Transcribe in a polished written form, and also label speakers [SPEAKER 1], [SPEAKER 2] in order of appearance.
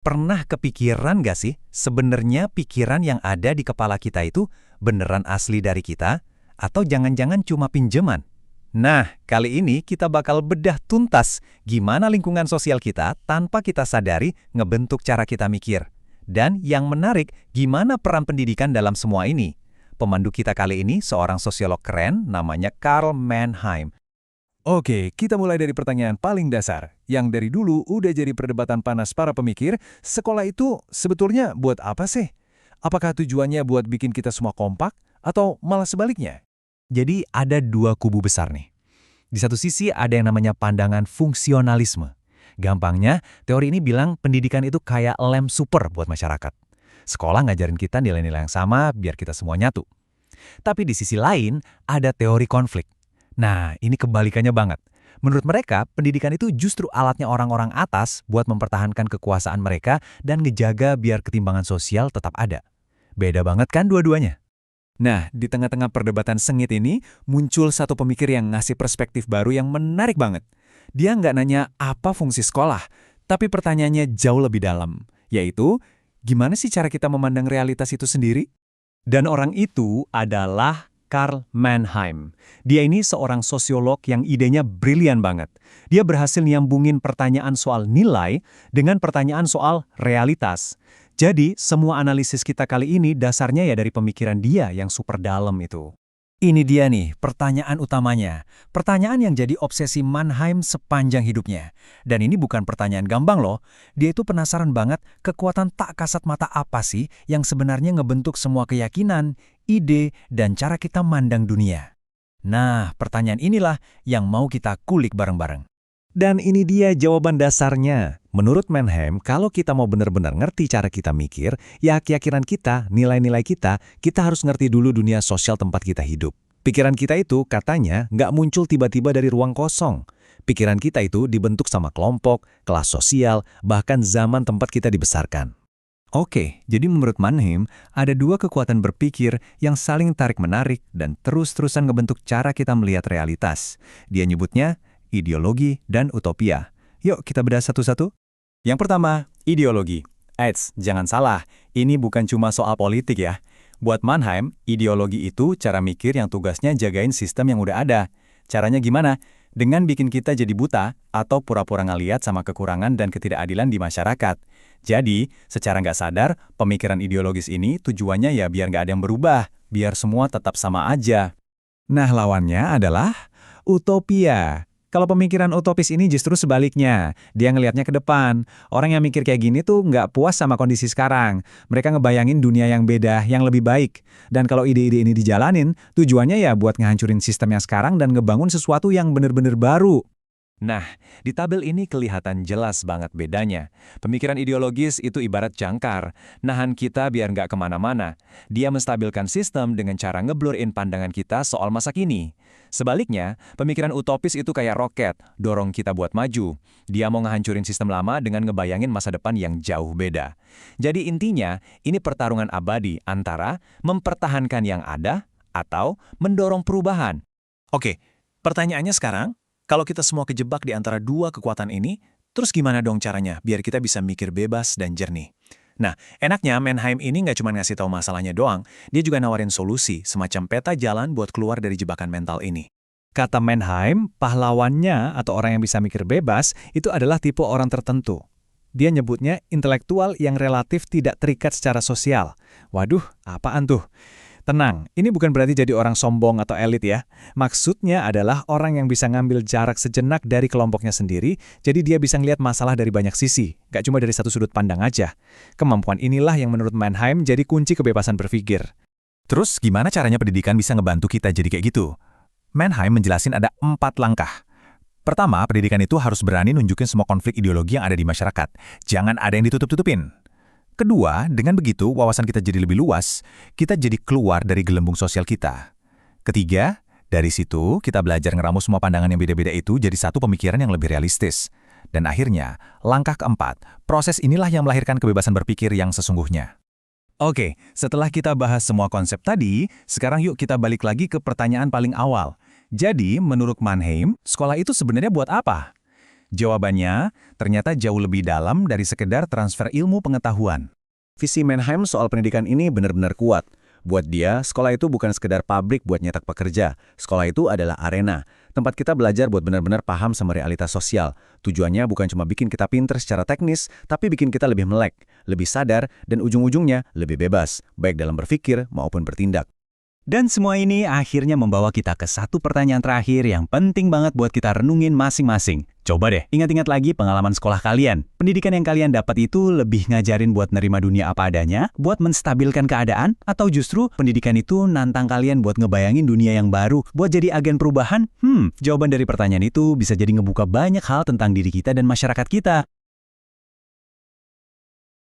[SPEAKER 1] Pernah kepikiran gak sih, sebenarnya pikiran yang ada di kepala kita itu beneran asli dari kita? Atau jangan-jangan cuma pinjeman? Nah, kali ini kita bakal bedah tuntas gimana lingkungan sosial kita tanpa kita sadari ngebentuk cara kita mikir. Dan yang menarik, gimana peran pendidikan dalam semua ini? Pemandu kita kali ini seorang sosiolog keren namanya Karl Mannheim.
[SPEAKER 2] Oke, kita mulai dari pertanyaan paling dasar, yang dari dulu udah jadi perdebatan panas para pemikir, sekolah itu sebetulnya buat apa sih? Apakah tujuannya buat bikin kita semua kompak, atau malah sebaliknya?
[SPEAKER 1] Jadi ada dua kubu besar nih. Di satu sisi ada yang namanya pandangan fungsionalisme. Gampangnya, teori ini bilang pendidikan itu kayak lem super buat masyarakat. Sekolah ngajarin kita nilai-nilai yang sama biar kita semua nyatu. Tapi di sisi lain, ada teori konflik. Nah, ini kebalikannya banget. Menurut mereka, pendidikan itu justru alatnya orang-orang atas buat mempertahankan kekuasaan mereka dan ngejaga biar ketimbangan sosial tetap ada. Beda banget kan dua-duanya?
[SPEAKER 2] Nah, di tengah-tengah perdebatan sengit ini, muncul satu pemikir yang ngasih perspektif baru yang menarik banget. Dia nggak nanya apa fungsi sekolah, tapi pertanyaannya jauh lebih dalam, yaitu, gimana sih cara kita memandang realitas itu sendiri?
[SPEAKER 1] Dan orang itu adalah Karl Mannheim. Dia ini seorang sosiolog yang idenya brilian banget. Dia berhasil nyambungin pertanyaan soal nilai dengan pertanyaan soal realitas. Jadi, semua analisis kita kali ini dasarnya ya dari pemikiran dia yang super dalam itu. Ini dia nih, pertanyaan utamanya. Pertanyaan yang jadi obsesi Mannheim sepanjang hidupnya. Dan ini bukan pertanyaan gampang loh. Dia itu penasaran banget kekuatan tak kasat mata apa sih yang sebenarnya ngebentuk semua keyakinan, ide, dan cara kita mandang dunia. Nah, pertanyaan inilah yang mau kita kulik bareng-bareng. Dan ini dia jawaban dasarnya. Menurut Mannheim, kalau kita mau benar-benar ngerti cara kita mikir, ya keyakinan kita, nilai-nilai kita harus ngerti dulu dunia sosial tempat kita hidup. Pikiran kita itu katanya nggak muncul tiba-tiba dari ruang kosong. Pikiran kita itu dibentuk sama kelompok, kelas sosial, bahkan zaman tempat kita dibesarkan. Oke, jadi menurut Mannheim, ada dua kekuatan berpikir yang saling tarik-menarik dan terus-terusan ngebentuk cara kita melihat realitas. Dia nyebutnya ideologi dan utopia. Yuk kita bedah satu-satu. Yang pertama, ideologi. Eits, jangan salah, ini bukan cuma soal politik ya. Buat Mannheim, ideologi itu cara mikir yang tugasnya jagain sistem yang udah ada. Caranya gimana? Dengan bikin kita jadi buta atau pura-pura ngeliat sama kekurangan dan ketidakadilan di masyarakat. Jadi, secara nggak sadar, pemikiran ideologis ini tujuannya ya biar nggak ada yang berubah, biar semua tetap sama aja. Nah, lawannya adalah utopia. Kalau pemikiran utopis ini justru sebaliknya. Dia ngelihatnya ke depan. Orang yang mikir kayak gini tuh nggak puas sama kondisi sekarang. Mereka ngebayangin dunia yang beda, yang lebih baik. Dan kalau ide-ide ini dijalanin, tujuannya ya buat ngehancurin sistem yang sekarang dan ngebangun sesuatu yang bener-bener baru. Nah, di tabel ini kelihatan jelas banget bedanya. Pemikiran ideologis itu ibarat jangkar, nahan kita biar nggak kemana-mana. Dia menstabilkan sistem dengan cara ngeblurin pandangan kita soal masa kini. Sebaliknya, pemikiran utopis itu kayak roket, dorong kita buat maju. Dia mau ngehancurin sistem lama dengan ngebayangin masa depan yang jauh beda. Jadi intinya, ini pertarungan abadi antara mempertahankan yang ada atau mendorong perubahan. Oke, pertanyaannya sekarang, kalau kita semua kejebak di antara dua kekuatan ini, terus gimana dong caranya biar kita bisa mikir bebas dan jernih? Nah, enaknya Mannheim ini nggak cuma ngasih tahu masalahnya doang, dia juga nawarin solusi, semacam peta jalan buat keluar dari jebakan mental ini. Kata Mannheim, pahlawannya atau orang yang bisa mikir bebas itu adalah tipe orang tertentu. Dia nyebutnya intelektual yang relatif tidak terikat secara sosial. Waduh, apaan tuh? Tenang, ini bukan berarti jadi orang sombong atau elit ya. Maksudnya adalah orang yang bisa ngambil jarak sejenak dari kelompoknya sendiri, jadi dia bisa ngelihat masalah dari banyak sisi, gak cuma dari satu sudut pandang aja. Kemampuan inilah yang menurut Mannheim jadi kunci kebebasan berpikir. Terus gimana caranya pendidikan bisa ngebantu kita jadi kayak gitu? Mannheim menjelasin ada 4 langkah. Pertama, pendidikan itu harus berani nunjukin semua konflik ideologi yang ada di masyarakat. Jangan ada yang ditutup-tutupin. Kedua, dengan begitu wawasan kita jadi lebih luas, kita jadi keluar dari gelembung sosial kita. Ketiga, dari situ kita belajar ngeramu semua pandangan yang beda-beda itu jadi satu pemikiran yang lebih realistis. Dan akhirnya, langkah keempat, proses inilah yang melahirkan kebebasan berpikir yang sesungguhnya. Oke, setelah kita bahas semua konsep tadi, sekarang yuk kita balik lagi ke pertanyaan paling awal. Jadi, menurut Mannheim, sekolah itu sebenarnya buat apa?
[SPEAKER 3] Jawabannya ternyata jauh lebih dalam dari sekedar transfer ilmu pengetahuan.
[SPEAKER 4] Visi Mannheim soal pendidikan ini benar-benar kuat. Buat dia, sekolah itu bukan sekedar pabrik buat nyetak pekerja. Sekolah itu adalah arena, tempat kita belajar buat benar-benar paham sama realitas sosial. Tujuannya bukan cuma bikin kita pinter secara teknis, tapi bikin kita lebih melek, lebih sadar, dan ujung-ujungnya lebih bebas, baik dalam berpikir maupun bertindak.
[SPEAKER 3] Dan semua ini akhirnya membawa kita ke satu pertanyaan terakhir yang penting banget buat kita renungin masing-masing. Coba deh, ingat-ingat lagi pengalaman sekolah kalian. Pendidikan yang kalian dapat itu lebih ngajarin buat nerima dunia apa adanya, buat menstabilkan keadaan, atau justru pendidikan itu nantang kalian buat ngebayangin dunia yang baru, buat jadi agen perubahan? Jawaban dari pertanyaan itu bisa jadi ngebuka banyak hal tentang diri kita dan masyarakat kita.